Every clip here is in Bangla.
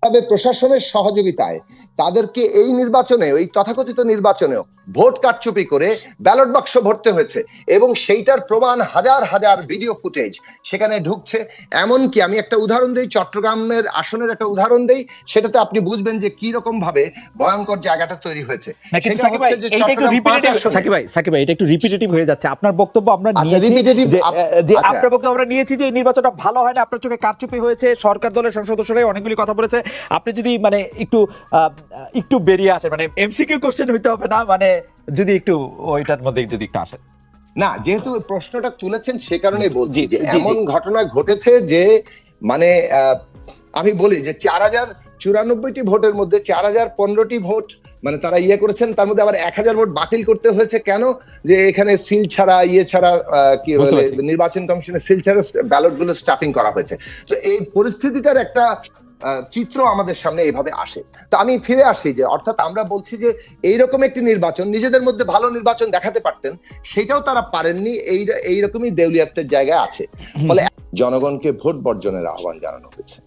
তবে প্রশাসনের সহযোগিতায় তাদেরকে এই নির্বাচনে, ওই তথাকথিত নির্বাচনেও ভোট কারচুপি করে ব্যালট বাক্স ভরতে হয়েছে এবং সেইটার প্রমাণ হাজার হাজার ভিডিও ফুটেজ সেখানে ঢুকছে। এমনকি আমি একটা উদাহরণ দেই, চট্টগ্রামের আসনের একটা উদাহরণ দেই, সেটাতে আপনি বুঝবেন যে কি রকম ভাবে ভয়ঙ্কর জায়গাটা তৈরি হয়েছে। সেটা হচ্ছে যে চট্টগ্রাম 5 আসনে সাকিব ভাই এটা একটু রিপিটেটিভ হয়ে যাচ্ছে। আপনার বক্তব্য আমরা নিয়েছি যে আপনার বক্তব্য আমরা নিয়েছি যে এই নির্বাচনটা ভালো হয় না, আপনার চোখে কারচুপি হয়েছে, সরকার দলের সংসদ সদস্যরাই অনেকগুলি কথা বলেছে। আপনি যদি মানে একটু বেরিয়ে আসেন, মানে এমসিকিউ কোশ্চেন হইতে হবে না, মানে যদি একটু ওইটার মধ্যে যদি একটু আসেন। না, যেহেতু প্রশ্নটা তুলেছেন সে কারণেই বলছি যে এমন ঘটনা ঘটেছে যে মানে আমি বলি যে 4094টি ভোটের মধ্যে 4015টি ভোট মানে তারা করেছেন, তার মধ্যে আবার 1000 ভোট বাতিল করতে হয়েছে। কেন? যে এখানে সিল ছাড়া ছাড়া কি বলে নির্বাচন কমিশনের সিল ছাড়া ব্যালট গুলো স্টাফিং করা হয়েছে। তো এই পরিস্থিতিটার একটা চিত্র আমাদের সামনে এইভাবে আসে। তো আমি ফিরে আসি যে অর্থাৎ আমরা বলছি যে এইরকম একটি নির্বাচন নিজেদের মধ্যে ভালো নির্বাচন দেখাতে পারতেন, সেটাও তারা পারেননি। এইরকমই দেউলিয়াত্বের জায়গায় আছে। ফলে জনগণকে ভোট বর্জনের আহ্বান জানানো হয়েছে।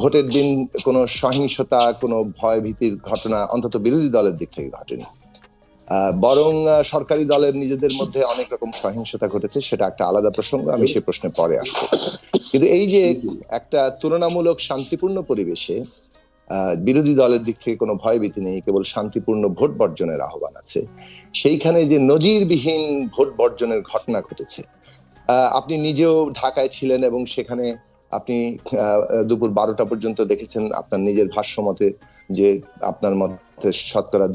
ভোটের দিন কোনো সহিংসতা, কোনো ভয় ভীতির ঘটনা অন্তত বিরোধী দলের দিক থেকে ঘটেনি, বরং সরকারি দলের নিজেদের মধ্যে অনেক রকম সহিংসতা ঘটেছে। সেটা একটা আলাদা প্রসঙ্গ, আমি সেই প্রশ্নে পরে আসবো। কিন্তু এই যে একটা তুলনামূলক শান্তিপূর্ণ পরিবেশে বিরোধী দলের দিক থেকে কোনো ভয়ভীতি নেই, কেবল শান্তিপূর্ণ ভোট বর্জনের আহ্বান আছে, সেইখানে যে নজিরবিহীন ভোট বর্জনের ঘটনা ঘটেছে। আপনি নিজেও ঢাকায় ছিলেন এবং সেখানে আপনি দুপুর 12টা পর্যন্ত দেখেছেন আপনার নিজের ভাষ্য মতে যে আপনার মতে শতকরা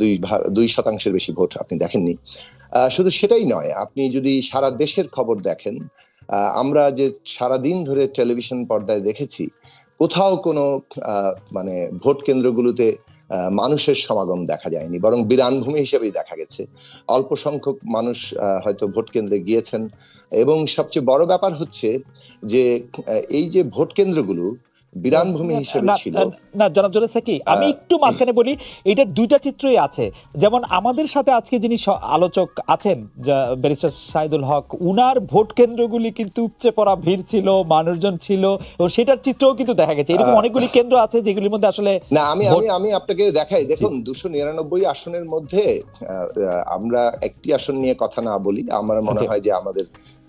2% বেশি ভোট আপনি দেখেননি। শুধু সেটাই নয়, আপনি যদি সারা দেশের খবর দেখেন, আমরা যে সারাদিন ধরে টেলিভিশন পর্দায় দেখেছি, কোথাও কোনো মানে ভোট কেন্দ্রগুলোতে মানুষের সমাগম দেখা যায়নি, বরং বিরানভূমি হিসেবেই দেখা গেছে। অল্প সংখ্যক মানুষ হয়তো ভোট কেন্দ্রে গিয়েছেন। এবং সবচেয়ে বড় ব্যাপার হচ্ছে যে এই যে ভোট কেন্দ্রগুলো বিরানভূমি হিসেবে ছিল না। জনাব জোরে সাকি, আমি একটু মাঝখানে বলি, এটার দুইটা চিত্রই আছে। যেমন আমাদের সাথে আজকে যিনি আলোচক আছেন ব্যারিস্টার সাইদুল হক, উনার ভোট কেন্দ্রগুলি কিন্তু উপচে পড়া ভিড় ছিল, মানুষজন ছিল, ও সেটার চিত্রও কিন্তু দেখা গেছে। এরকম অনেকগুলি কেন্দ্র আছে যেগুলির মধ্যে আসলে না, আমি আপনাকে দেখাই। দেখুন, 299 আসনের মধ্যে আমরা একটি আসন নিয়ে কথা না বলি, আমার মনে হয় যে আমাদের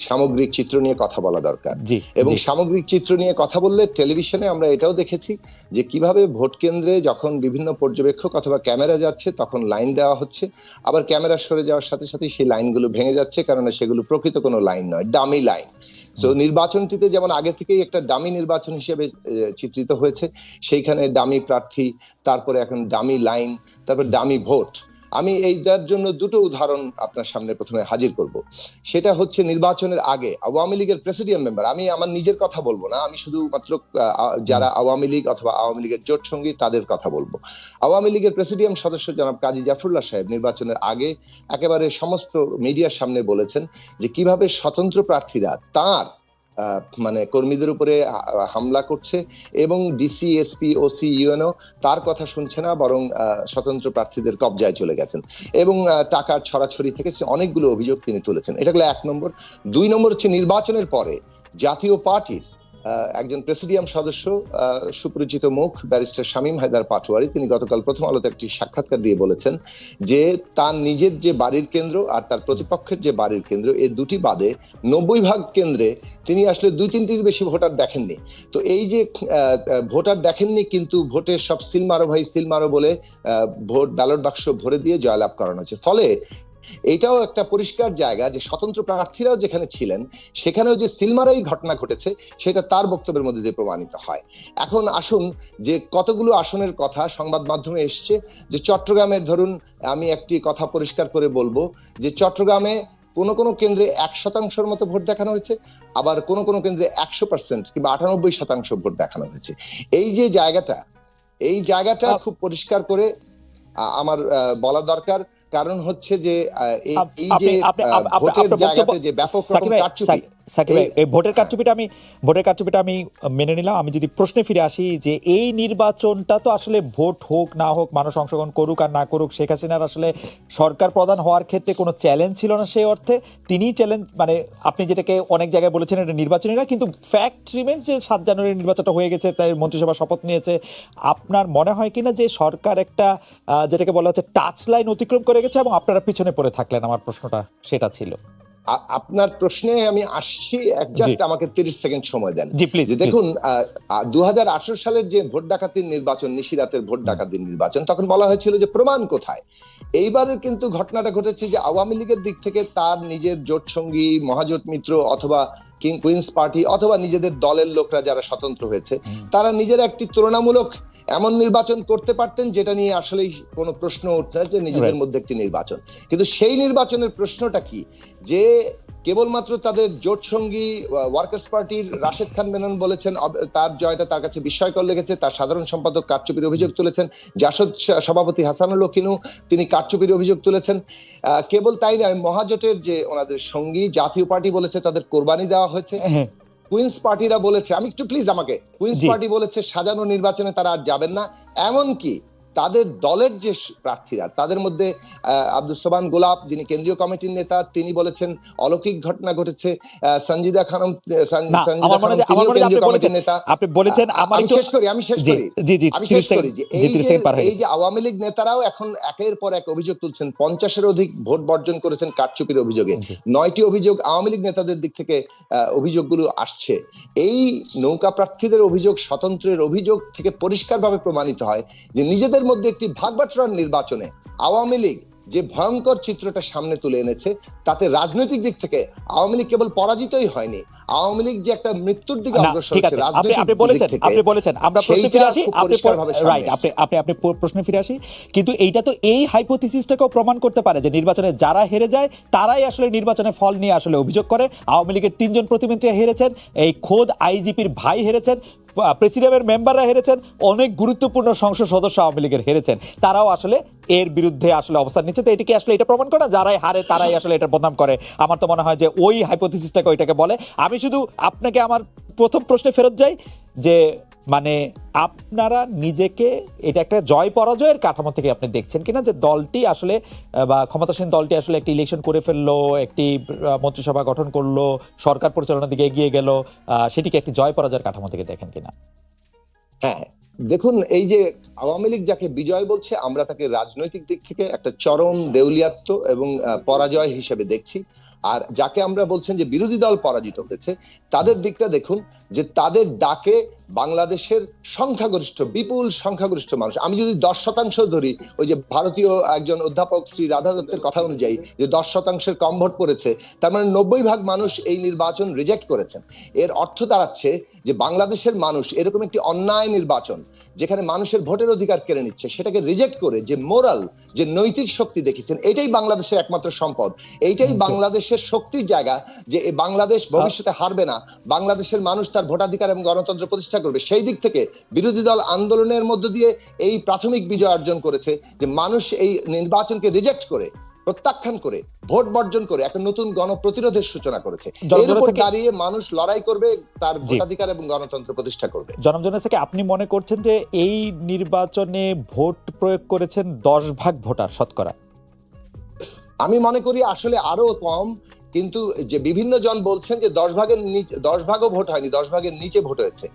সামগ্রিক চিত্র নিয়ে কথা বলা দরকার। এবং সামগ্রিক চিত্র নিয়ে কথা বললে টেলিভিশনে আমরা এটাও দেখেছি যে কিভাবে ভোট কেন্দ্রে যখন বিভিন্ন পর্যবেক্ষক অথবা ক্যামেরা যাচ্ছে তখন লাইন দেওয়া হচ্ছে, আবার ক্যামেরা সরে যাওয়ার সাথে সাথে সেই লাইনগুলো ভেঙে যাচ্ছে, কারণ সেগুলো প্রকৃত কোনো লাইন নয়, ডামি লাইন। সো নির্বাচনটিতে যেমন আগে থেকেই একটা ডামি নির্বাচন হিসেবে চিত্রিত হয়েছে, সেইখানে ডামি প্রার্থী, তারপরে এখন ডামি লাইন, তারপর ডামি ভোট। আমি এইটার জন্য দুটো উদাহরণ আপনার সামনে প্রথমে হাজির করব। সেটা হচ্ছে নির্বাচনের আগে আওয়ামী লীগের প্রেসিডিয়াম মেম্বার, আমি আমার নিজের কথা বলবো না, আমি শুধুমাত্র যারা আওয়ামী লীগ অথবা আওয়ামী লীগের জোট সঙ্গী তাদের কথা বলবো। আওয়ামী লীগের প্রেসিডিয়াম সদস্য জনাব কাজী জাফরুল্লাহ সাহেব নির্বাচনের আগে একেবারে সমস্ত মিডিয়ার সামনে বলেছেন যে কিভাবে স্বতন্ত্র প্রার্থীরা তার মানে কর্মীদের উপরে হামলা করছে এবং ডিসি, এসপি, ওসি, ইউএনও তার কথা শুনছে না, বরং স্বতন্ত্র প্রার্থীদের কবজায় চলে গেছেন এবং টাকার ছড়াছড়ি থেকে অনেকগুলো অভিযোগ তিনি তুলেছেন। এটা হলো 1 নম্বর। 2 নম্বর হচ্ছে নির্বাচনের পরে জাতীয় পার্টির একজন প্রেসিডিয়াম সদস্য, সুপরিচিত মুখ, ব্যারিস্টার শামীম হায়দার পাটোয়ারি, তিনি গতকাল প্রথম আলোতে একটি সাক্ষাৎকার দিয়ে বলেছেন যে তার নিজের যে বাড়ির কেন্দ্র আর তার প্রতিপক্ষের যে বাড়ির কেন্দ্র, এই দুটি বাদে 90% কেন্দ্রে তিনি আসলে 2-3টির বেশি ভোটার দেখেননি। তো এই যে ভোটার দেখেননি কিন্তু ভোটের সব সিল মারো ভাই সিল মারো বলে ভোট ব্যালট বাক্স ভরে দিয়ে জয়লাভ করানো হয়েছে। ফলে এটাও একটা পরিষ্কার জায়গা যে স্বতন্ত্র প্রার্থীরাও যেখানে ছিলেন সেখানেও যে সিলমারাই ঘটনা ঘটেছে সেটা তার বক্তব্যের মধ্যে দিয়ে প্রমাণিত হয়। এখন আসুন যে কতগুলো আসনের কথা সংবাদ মাধ্যমে এসছে, যে চট্টগ্রামের ধরুন, আমি একটি কথা পরিষ্কার করে বলবো যে চট্টগ্রামে কোন কেন্দ্রে 1% মতো ভোট দেখানো হয়েছে, আবার কোন কেন্দ্রে 100% কিংবা 98% ভোট দেখানো হয়েছে। এই যে জায়গাটা খুব পরিষ্কার করে আমার বলা দরকার। কারণ হচ্ছে যে এই যে ভোটের জায়গাতে যে ব্যাপক রকম কারচুপি, সাকিব ভাই, এই ভোটের কারচুপিটা আমি মেনে নিলাম। আমি যদি প্রশ্নে ফিরে আসি যে এই নির্বাচনটা তো আসলে ভোট হোক না হোক, মানুষ অংশগ্রহণ করুক আর না করুক, শেখ হাসিনার আসলে সরকার প্রধান হওয়ার ক্ষেত্রে কোনো চ্যালেঞ্জ ছিল না সেই অর্থে। তিনিই চ্যালেঞ্জ, মানে আপনি যেটাকে অনেক জায়গায় বলেছেন এটা নির্বাচনী না, কিন্তু ফ্যাক্ট রিমেন্স যে 7 জানুয়ারি নির্বাচনটা হয়ে গেছে, তাই মন্ত্রিসভা শপথ নিয়েছে। আপনার মনে হয় কিনা যে সরকার একটা যেটাকে বলা হচ্ছে টাচ লাইন অতিক্রম করে গেছে এবং আপনারা পিছনে পড়ে থাকলেন? আমার প্রশ্নটা সেটা ছিল। আপনার প্রশ্নে আমি আসছি, জাস্ট আমাকে 30 সেকেন্ড সময় দেন। জি প্লিজ। দেখুন, 2018 সালের যে ভোট ডাকাতির নির্বাচন, নিশিরাতের ভোট ডাকাতির নির্বাচন, তখন বলা হয়েছিল যে প্রমাণ কোথায়। এইবারের কিন্তু ঘটনাটা ঘটেছে যে আওয়ামী লীগের দিক থেকে তার নিজের জোট সঙ্গী, মহাজোট মিত্র অথবা কুইন্স পার্টি অথবা নিজেদের দলের লোকরা যারা স্বতন্ত্র হয়েছে, তারা নিজের একটি তুলনামূলক এমন নির্বাচন করতে পারতেন যেটা নিয়ে আসলেই কোনো প্রশ্ন উঠছে না, যে নিজেদের মধ্যে একটি নির্বাচন। কিন্তু সেই নির্বাচনের প্রশ্নটা কি, যে কেবলমাত্র তাদের জোট সঙ্গী ওয়ার্কার্স পার্টির রাশেদ খান মেনন বলেছেন তার জয়টা তার কাছে বিস্ময়কর লেগেছে, তার সাধারণ সম্পাদক কারচুপির অভিযোগ তুলেছেন, জাসদ সভাপতি হাসানুল হকিনু তিনি কারচুপির অভিযোগ তুলেছেন। কেবল তাই নয়, মহাজোটের যে ওনাদের সঙ্গী জাতীয় পার্টি বলেছে তাদের কোরবানি দেওয়া হয়েছে। কুইন্স পার্টিরা বলেছে, আমি একটু প্লিজ আমাকে, কুইন্স পার্টি বলেছে সাজানো নির্বাচনে তারা আর যাবেন না। এমনকি তাদের দলের যে প্রার্থীরা, তাদের মধ্যে আব্দুল সোবান গোলাপ যিনি কেন্দ্রীয় কমিটির নেতা, তিনি বলেছেন অলৌকিক ঘটনা ঘটেছে। সঞ্জিদা খানম তিনিও কেন্দ্রীয় কমিটির নেতা। আপনি বলেছেন, আমি শেষ করি যে এই যে আওয়ামী লীগ নেতারাও এখন একের পর এক অভিযোগ তুলছেন, 50-এর অধিক ভোট বর্জন করেছেন কারচুপির অভিযোগে। 9টি অভিযোগ আওয়ামী লীগ নেতাদের দিক থেকে অভিযোগগুলো আসছে। এই নৌকা প্রার্থীদের অভিযোগ, স্বতন্ত্রের অভিযোগ থেকে পরিষ্কারভাবে প্রমাণিত হয় যে নিজেদের মধ্যে একটি ভাগবাটোয়ারার নির্বাচনে আওয়ামী লীগ যে ভয়ঙ্কর চিত্রটা সামনে তুলে এনেছে, তাতে রাজনৈতিক দিক থেকে আওয়ামী লীগ কেবল পরাজিতই হয়নি, আওয়ামী লীগ যে একটা মৃত্যুর দিকে অগ্রসর হচ্ছে রাজনৈতিক দিক থেকে। আপনি বলেছেন, আমরা প্রশ্নে ফিরে আসি, প্রশ্নে ফিরে আসি। কিন্তু এইটা তো এই হাইপোথিসিসটাকেও প্রমাণ করতে পারে যে নির্বাচনে যারা হেরে যায় তারাই আসলে নির্বাচনের ফল নিয়ে আসলে অভিযোগ করে। আওয়ামী লীগের 3 জন প্রতিমন্ত্রী হেরেছেন, এই খোদ আইজিপির ভাই হেরেছেন, প্রেসিডিয়ামের মেম্বাররা হেরেছেন, অনেক গুরুত্বপূর্ণ সংসদ সদস্য আওয়ামী লীগের হেরেছেন, তারাও আসলে এর বিরুদ্ধে আসলে অবস্থান নিচ্ছে। তো এটাকে আসলে এটা প্রমাণ করে না যারাই হারে তারাই আসলে এটা বদনাম করে? আমার তো মনে হয় যে ওই হাইপোথিসিসটাকে ওইটাকে বলে। আমি শুধু আপনাকে আমার প্রথম প্রশ্নে ফেরত যাই যে মানে আপনারা নিজেকে এটা একটা জয় পরাজয়ের কাঠামো থেকে আপনি দেখছেন কিনা, যে দলটি আসলে বা ক্ষমতাসীন দলটি আসলে একটি ইলেকশন করে ফেললো, একটি মন্ত্রিসভা গঠন করলো, সরকার পরিচালনার দিকে এগিয়ে গেল, সেটিকে একটি জয় পরাজয়ের কাঠামো থেকে দেখেন কিনা? হ্যাঁ, দেখুন, এই যে আওয়ামী লীগ যাকে বিজয় বলছে, আমরা তাকে রাজনৈতিক দিক থেকে একটা চরম দেউলিয়াত্ব এবং পরাজয় হিসেবে দেখছি। আর যাকে আমরা বলছেন যে বিরোধী দল পরাজিত হয়েছে, তাদের দিকটা দেখুন যে তাদের ডাকে বাংলাদেশের সংখ্যাগরিষ্ঠ, বিপুল সংখ্যাগরিষ্ঠ মানুষ, আমি যদি 10% ধরি, ওই যে ভারতীয় একজন অধ্যাপক শ্রী রাধা দত্তের কথা অনুযায়ী যে 10%-এর কম ভোট পড়েছে, তার মানে 90% মানুষ এই নির্বাচন রিজেক্ট করেছেন। এর অর্থ দাঁড়াচ্ছে যে বাংলাদেশের মানুষ এরকম একটি অন্যায় নির্বাচন, যেখানে মানুষের ভোটের অধিকার কেড়ে নিচ্ছে, সেটাকে রিজেক্ট করে যে মোরাল, যে নৈতিক শক্তি দেখেছেন, এটাই বাংলাদেশের একমাত্র সম্পদ, এইটাই বাংলাদেশের শক্তির জায়গা, যে বাংলাদেশ ভবিষ্যতে হারবে না, বাংলাদেশের মানুষ তার ভোটাধিকার এবং গণতন্ত্র প্রতিষ্ঠা করবে। সেই দিক থেকে বিরোধী দল আন্দোলনের মধ্য দিয়ে এই প্রাথমিক বিজয় অর্জন করেছে, যে মানুষ এই নির্বাচনকে রিজেক্ট করে, প্রত্যাখ্যান করে, ভোট বর্জন করে একটা নতুন গণপ্রতিরোধের সূচনা করেছে। এর উপর দাঁড়িয়ে মানুষ লড়াই করবে, তার ভোটাধিকার এবং গণতন্ত্র প্রতিষ্ঠা করবে। জনাব জোনাস, আপনি মনে করছেন যে এই নির্বাচনে ভোট প্রয়োগ করেছেন 10% ভোটার শতকরা? আমি মনে করি আসলে আরো কম, কিন্তু যে বিভিন্ন জন বলছেন যে 10% ভোট হয়নি, 10% নিচে ভোট হয়েছে।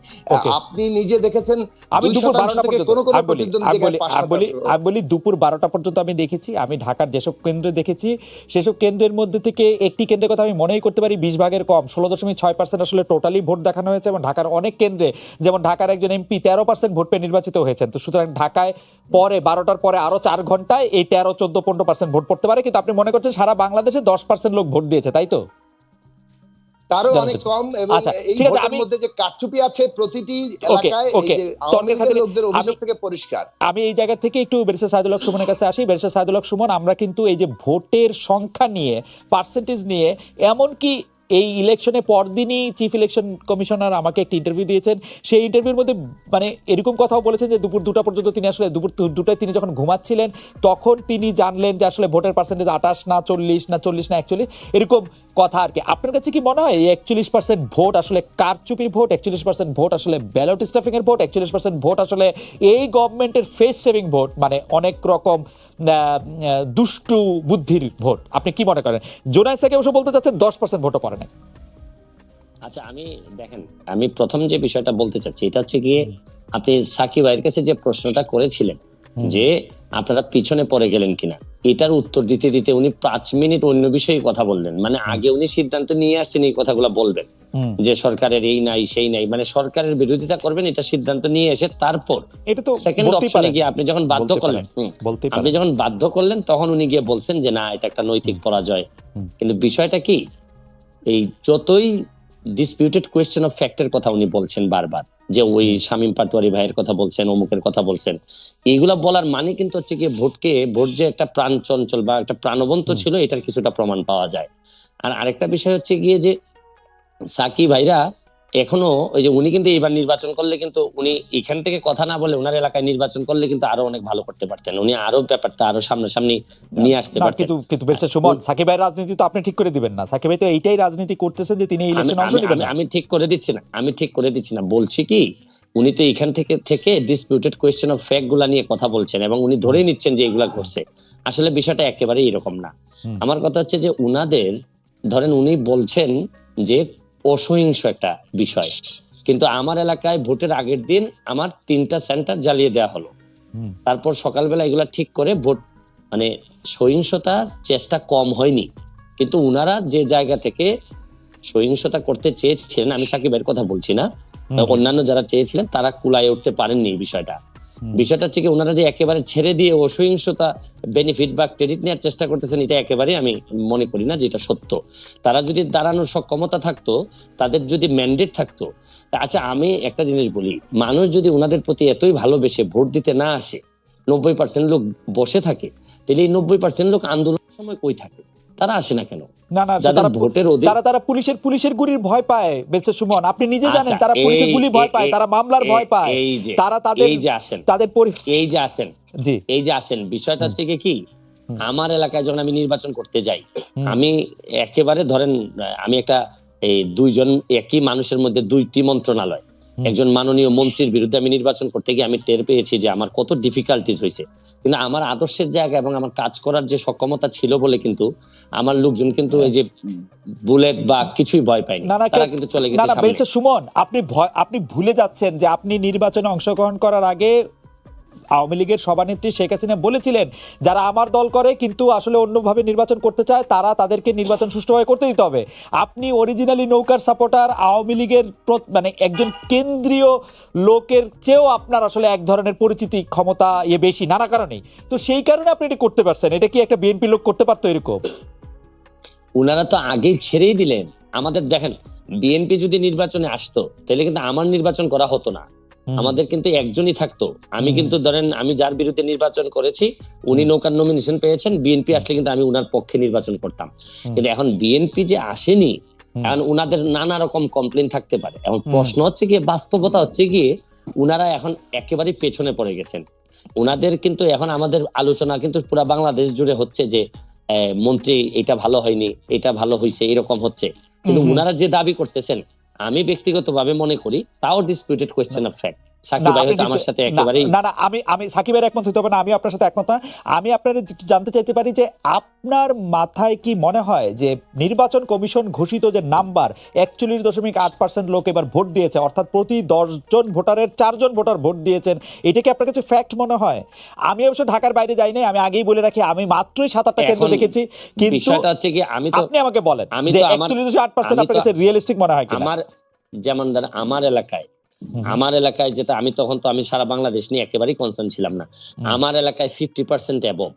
আপনি নিজে দেখেছেন, আমি দুপুর 12টা পর্যন্ত, আমি বলি দুপুর 12টা পর্যন্ত আমি দেখেছি। আমি ঢাকার যেসব কেন্দ্রে দেখেছি, সেসব কেন্দ্রের মধ্যে থেকে একটি কেন্দ্রের কথা আমি মনেই করতে পারি 20% কম, 16.6% আসলে টোটালি ভোট দেখানো হয়েছে। এবং ঢাকার অনেক কেন্দ্রে, যেমন ঢাকার একজন এমপি 13% ভোট পেয়ে নির্বাচিত হয়েছেন। তো সুতরাং ঢাকায় পরে 12টার পরে আরো 4 ঘন্টায় এই 13, 14, 15% ভোট পড়তে পারে। কিন্তু আপনি মনে করছেন সারা বাংলাদেশে 10% লোক ভোট দিয়েছে, তাই তো? তারও অনেক কম। এবং এই ভোটের মধ্যে যে কারচুপি আছে প্রতিটি এলাকায়, এই যে আওয়ামী লীগের লোকদের অভিযোগ থেকে পরিষ্কার। আমি এই জায়গা থেকে একটু ব্যারিস্টার সাইদুল হক সুমনের কাছে আসি। ব্যারিস্টার সাইদুল হক সুমন, আমরা কিন্তু এই যে ভোটের সংখ্যা নিয়ে, পার্সেন্টেজ নিয়ে, এমনকি এই ইলেকশনে পরদিনই চিফ ইলেকশন কমিশনার আমাকে একটি ইন্টারভিউ দিয়েছেন। সেই ইন্টারভিউর মধ্যে মানে এরকম কথাও বলেছেন যে দুপুর 2টা পর্যন্ত তিনি আসলে, দুপুর 2টায় তিনি যখন ঘুমাচ্ছিলেন তখন তিনি জানলেন যে আসলে ভোটের পার্সেন্টেজ 28 না 40 না 41 এরকম কথা আর কি। আপনার কাছে কি মনে হয় এই 41% ভোট আসলে কারচুপির ভোট, 41% ভোট আসলে ব্যালট স্টাফিং এর ভোট, 41% ভোট আসলে এই গভর্নমেন্টের ফেস সেভিং ভোট, মানে অনেক রকম দুষ্টু বুদ্ধির ভোট? আপনি কি মনে করেন? জোনায়েদ সাকি অবশ্য বলতে চাচ্ছেন 10% ভোটও পড়ে না। আচ্ছা, আমি প্রথম যে বিষয়টা বলতে চাচ্ছি এটা হচ্ছে গিয়ে, আপনি সাকিব ভাইয়ের কাছে যে প্রশ্নটা করেছিলেন যে আপনারা পিছনে পড়ে গেলেন কিনা, এটার উত্তর দিতে দিতে উনি 5 মিনিট অন্য বিষয়ে কথা বললেন। মানে আগে উনি সিদ্ধান্ত নিয়ে আসছেন এই কথাগুলো বলবেন যে সরকারের এই নাই সেই নাই, মানে সরকারের বিরোধিতা করবেন, এটা সিদ্ধান্ত নিয়ে এসে তারপর এটা তো সেকেন্ড অপশনে গিয়ে আপনি যখন বাধ্য করলেন তখন উনি গিয়ে বলছেন যে না, এটা একটা নৈতিক পরাজয়। কিন্তু বিষয়টা কি, এই যতই ডিসপিউটেড কোয়েশ্চেন অফ ফ্যাক্টের কথা উনি বলছেন বারবার, যে ওই শামীম পাটোয়ারি ভাইয়ের কথা বলছেন, অমুকের কথা বলছেন, এইগুলা বলার মানে কিন্তু হচ্ছে কি ভোট যে একটা প্রাণ চঞ্চল বা একটা প্রাণবন্ত ছিল, এটার কিছুটা প্রমাণ পাওয়া যায়। আর আরেকটা বিষয় হচ্ছে গিয়ে যে সাকি ভাইরা এখনো ওই যে উনি কিন্তু এবার নির্বাচন করলে কিন্তু উনি এখান থেকে কথা না বলে ওনার এলাকায় নির্বাচন করলে কিন্তু আরো অনেক ভালো করতে পারতেন, উনি আরো ব্যাপারটা আরো সামনাসামনি নিয়ে আসতে পারতেন। কিন্তু বেশ সুমন, সাকিব ভাইয়ের রাজনীতি তো আপনি ঠিক করে দিবেন না। সাকিব ভাই তো এইটাই রাজনীতি করতেছেন যে তিনি ইলেকশনে অংশ নেবেন না। আমি ঠিক করে দিচ্ছি না, বলছি কি উনি তো এখান থেকে ডিসপিউটেড কোয়েশ্চেন অফ ফ্যাক্ট গুলা নিয়ে কথা বলছেন এবং উনি ধরেই নিচ্ছেন যে এগুলা ঘটছে। আসলে বিষয়টা একেবারে এরকম না। আমার কথা হচ্ছে যে উনাদের ধরেন উনি বলছেন যে অসহিংস একটা বিষয়, কিন্তু আমার এলাকায় ভোটের আগের দিন আমার 3টা সেন্টার জ্বালিয়ে দেওয়া হলো, তারপর সকালবেলা এগুলা ঠিক করে ভোট, মানে সহিংসতা চেষ্টা কম হয়নি। কিন্তু উনারা যে জায়গা থেকে সহিংসতা করতে চেয়েছিলেন, আমি সাকিবের কথা বলছি না, অন্যান্য যারা চেয়েছিলেন তারা কুলায় উঠতে পারেননি এই বিষয়টা হচ্ছে কি ওনারা যে একেবারে ছেড়ে দিয়ে অসহিংসতা বেনিফিট বা ক্রেডিট নেওয়ার চেষ্টা করতেছেন, এটা একেবারে আমি মনে করি না যেটা সত্য। তারা যদি দাঁড়ানোর সক্ষমতা থাকতো, তাদের যদি ম্যান্ডেট থাকতো। আচ্ছা, আমি একটা জিনিস বলি, মানুষ যদি ওনাদের প্রতি এতই ভালোবেসে ভোট দিতে না আসে, 90% লোক বসে থাকে, তাহলে এই 90% লোক আন্দোলনের সময় কই থাকে? তারা আসে না কেন? তারা পুলিশের গুলির ভয় পায়। বেশ সুমন, আপনি নিজে জানেন তারা পুলিশের গুলি ভয় পায়, তারা মামলার ভয় পায়, তারা তাদের এই যে আসেন বিষয়টা হচ্ছে কি, আমার এলাকায় যখন আমি নির্বাচন করতে যাই, আমি একেবারে ধরেন আমি একটা এই দুইজন একই মানুষের মধ্যে 2টি মন্ত্রণালয়, একজন মাননীয় মন্ত্রীর বিরুদ্ধে আমি নির্বাচন করতে গিয়ে আমি টের পেয়েছি যে আমার কত ডিফিকাল্টিজ হয়েছে। কিন্তু আমার আদর্শের জায়গা এবং আমার কাজ করার যে সক্ষমতা ছিল বলে কিন্তু আমার লোকজন কিন্তু এই যে বুলেট বা কিছুই ভয় পায়নি, তারা কিন্তু চলে গেছে সামনে। সুমন, আপনি ভুলে যাচ্ছেন যে আপনি নির্বাচনে অংশগ্রহণ করার আগে আওয়ামী লীগের সভানেত্রী শেখ হাসিনা বলেছিলেন যারা আমার দল করে কিন্তু আসলে অন্যভাবে নির্বাচন করতে চায় তাদেরকে নির্বাচন সুষ্ঠুভাবে করতে দিতে হবে। আপনি অরিজিনালি নৌকার সাপোর্টার, আওয়ামী লীগের মানে একজন কেন্দ্রীয় লোকের চেয়েও আপনার আসলে এক ধরনের পরিচিতি ক্ষমতা বেশি নানা কারণেই, তো সেই কারণে আপনি এটা করতে পারছেন। এটা কি একটা বিএনপি লোক করতে পারতো এরকম? উনারা তো আগেই ছেড়েই দিলেন আমাদের। দেখেন, বিএনপি যদি নির্বাচনে আসতো তাহলে কিন্তু আমার নির্বাচন করা হতো না, আমাদের কিন্তু একজনই থাকতো। আমি কিন্তু ধরেন আমি যার বিরুদ্ধে নির্বাচন করেছি উনি নৌকার নমিনেশন পেয়েছেন, বিএনপি আসলে কিন্তু আমি উনার পক্ষে নির্বাচন করতাম। কিন্তু এখন বিএনপি যে আসেনি, এখন উনাদের নানা রকম কমপ্লেন থাকতে পারে। এখন প্রশ্ন হচ্ছে গিয়ে, বাস্তবতা হচ্ছে গিয়ে উনারা এখন একেবারে পেছনে পড়ে গেছেন। উনাদের কিন্তু এখন আমাদের আলোচনা কিন্তু পুরা বাংলাদেশ জুড়ে হচ্ছে যে মন্ত্রী এটা ভালো হয়নি, এটা ভালো হয়েছে, এরকম হচ্ছে। কিন্তু উনারা যে দাবি করতেছেন আমি ব্যক্তিগতভাবে মনে করি তাও ডিসপিউটেড কোয়েশ্চেন অফ ফ্যাক্ট। আমি সাকিবের একমত হতে হবে না, আমি আপনার সাথে একমত না। আমি আপনার জানতে চাইতে পারি যে আপনার মাথায় কি মনে হয় যে নির্বাচন কমিশন ঘোষিত যে নাম্বার 41.8% লোক এবার ভোট দিয়েছে, অর্থাৎ প্রতি 10 জন ভোটারের 4 জন ভোটার ভোট দিয়েছেন, এটা কি আপনার কাছে ফ্যাক্ট মনে হয়? আমি অবশ্য ঢাকার বাইরে যাই নাই, আমি আগেই বলে রাখি আমি মাত্রই 7-8টা কেন্দ্র দেখেছি, কিন্তু আপনি আমাকে বলেন যে 41.8% আপনার কাছে রিয়েলিস্টিক মনে হয় কিনা? আমার যেমন আমার এলাকায় যেটা আমি তখন তো আমি সারা বাংলাদেশ নিয়ে একেবারেই কনসার্ন ছিলাম না, আমার এলাকায় 50% অ্যাবভ,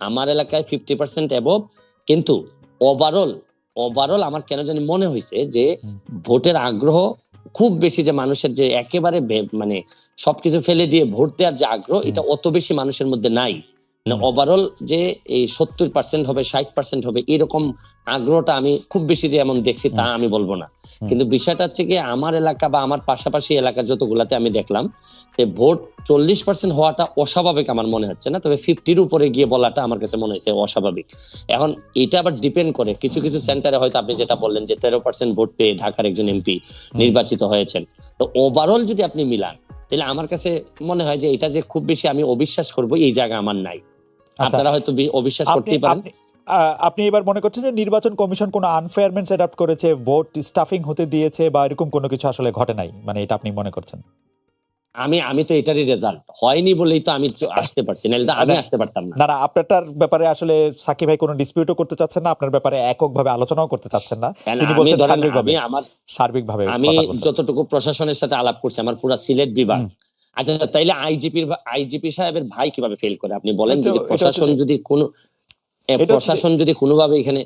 আমার এলাকায় 50% অ্যাবভ। কিন্তু ওভারঅল আমার কেন জানি মনে হয়েছে যে ভোটের আগ্রহ খুব বেশি, যে মানুষের যে একেবারে মানে সবকিছু ফেলে দিয়ে ভোট দেওয়ার যে আগ্রহ, এটা অত বেশি মানুষের মধ্যে নাই। ওভারঅল যে এই 70% হবে 60% হবে এরকম আগ্রহটা আমি খুব বেশি যে এমন দেখছি তা আমি বলবো না। কিন্তু বিষয়টা হচ্ছে কি আমার এলাকা বা আমার পাশাপাশি এলাকা যতগুলাতে আমি দেখলাম যে ভোট 40% হওয়াটা অস্বাভাবিক আমার মনে হচ্ছে না, তবে 50-র উপরে গিয়ে বলাটা আমার কাছে মনে হয়েছে অস্বাভাবিক। এখন এটা আবার ডিপেন্ড করে কিছু কিছু সেন্টারে হয়তো আপনি যেটা বললেন যে 13% ভোট পেয়ে ঢাকার একজন এমপি নির্বাচিত হয়েছেন। তো ওভারঅল যদি আপনি মিলান তাহলে আমার কাছে মনে হয় যে এটা যে খুব বেশি আমি অবিশ্বাস করব এই জায়গা আমার নাই। আপনারা হয়তো অবিশ্বাস করতেই পারেন। আপনি এবার মনে করছেন যে নির্বাচন কমিশন কোনো আনফেয়ারনেস অ্যাডাপ্ট করেছে, ভোট স্টাফিং হতে দিয়েছে বা এরকম কোনো কিছু আসলে ঘটে নাই, মানে এটা আপনি মনে করছেন? আমি তো এটারই রেজাল্ট হয়নি বলেই তো আমি আসতে পারছি, নাহলে তো আমি আসতে পারতাম না। না, আপনারটার ব্যাপারে আসলে সাকিব ভাই কোনো ডিসপিউটও করতে চাচ্ছেন না, আপনার ব্যাপারে এককভাবে আলোচনাও করতে চাচ্ছেন না, তিনি বলছেন সার্বিকভাবে। আমি যতটুকু প্রশাসনের সাথে আলাপ করছি আমার পুরো সিলেট বিভাগ। আচ্ছা তাইলে আইজিপি সাহেবের ভাই কিভাবে ফেল করে আপনি বলেন? যদি প্রশাসন যদি কোনোভাবে এখানে